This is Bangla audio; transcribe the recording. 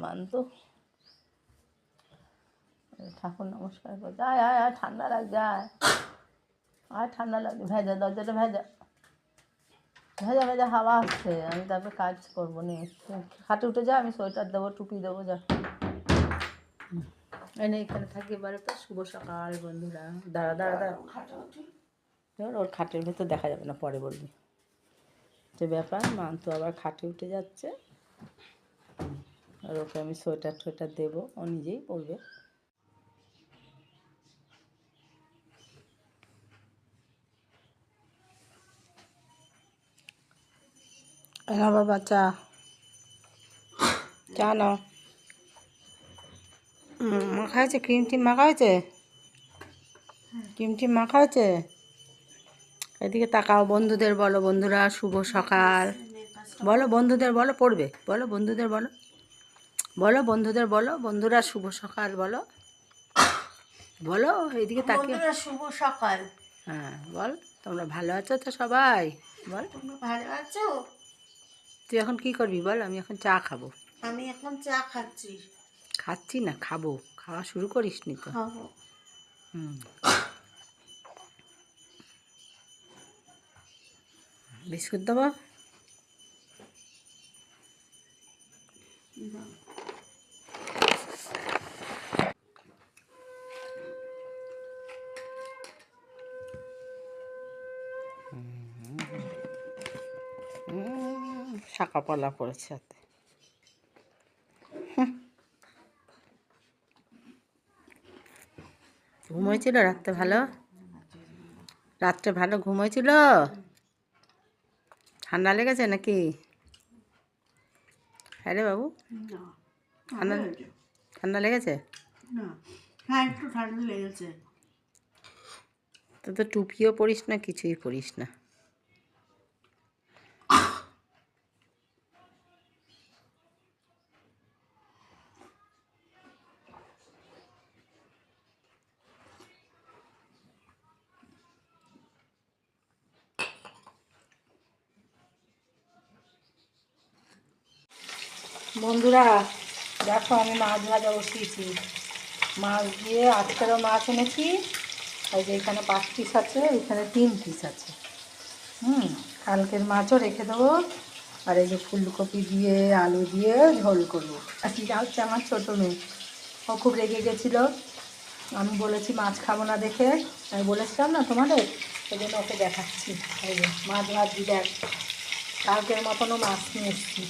মানতো। ঠাকুর নমস্কার করছে। আয় আয় আয়, ঠান্ডা লাগছে, আয় আয়, ঠান্ডা লাগছে। ভেজা, দরজাটা ভেজা, ভেজা ভেজা হাওয়া আসছে। আমি তারপরে কাজ করবো নি। খাটে উঠে যা, আমি সোয়েটার দেবো, টুপি দেবো, যা এনে এখানে থাকি। এবারে তো শুভ সকাল বন্ধুরা। দাঁড়া দাঁড়া দাঁড়া, ওর খাটের ভেতর দেখা যাবে না, পরে বলবি। যে ব্যাপার, মান তো আবার খাটে উঠে যাচ্ছে। আর ওকে আমি সোয়েটার টোয়েটার দেবো, ও নিজেই পরবে। না বাবা, চা চা নাও। মাখা হয়েছে, ক্রিম টিম মাখা হয়েছে, ক্রিম টিম মাখা হয়েছে। এদিকে তাকাও, বন্ধুদের বলো, বন্ধুরা শুভ সকাল বলো, বন্ধুদের বলো, পড়বে বলো, বন্ধুদের বলো, বলো বন্ধুদের বলো, বন্ধুরা শুভ সকাল বলো, বলো এইদিকে তাকিয়ে। শুভ সকাল। হ্যাঁ বল, তোমরা ভালো আছো তো সবাই? বল, তোমরা ভালো আছো? তুই এখন কি করবি বল? আমি এখন চা খাবো। আমি এখন চা খাচ্ছি। খাচ্ছি না, খাবো। খাওয়া শুরু করিস নি তো? খাবো। বিস্কুট দেবো? শাঁকা পলা পড়েছে হাতে। ঘুম হয়েছিল রাত্রে ভালো? রাত্রে ভালো ঘুম হয়েছিল? ঠান্ডা লেগেছে নাকি? হ্যাঁ রে বাবু, ঠান্ডা ঠান্ডা লেগেছে? হ্যাঁ, একটু ঠান্ডা লেগেছে। তো তো টুপিও পরিস না, কিছুই পরিস না। বন্ধুরা দেখো, আমি মাছ ভাজা বসিয়েছি। মাছ দিয়ে আজকেরও মাছ এনেছি। ওই যে এখানে 5 পিস আছে, এখানে 3 পিস আছে। কালকের মাছও রেখে দেবো। আর এই যে ফুলকপি দিয়ে আলু দিয়ে ঝোল করবো। আর এটা হচ্ছে আমার ছোটো মেয়ে, ও খুব রেগে গেছিলো। আমি বলেছি মাছ খাবো না দেখে, আমি বলেছিলাম না তোমাদের, সেই জন্য ওকে দেখাচ্ছি। এই যে মাছ ভাজি দেখ, কালকের মতনও মাছ নিয়ে এসেছি।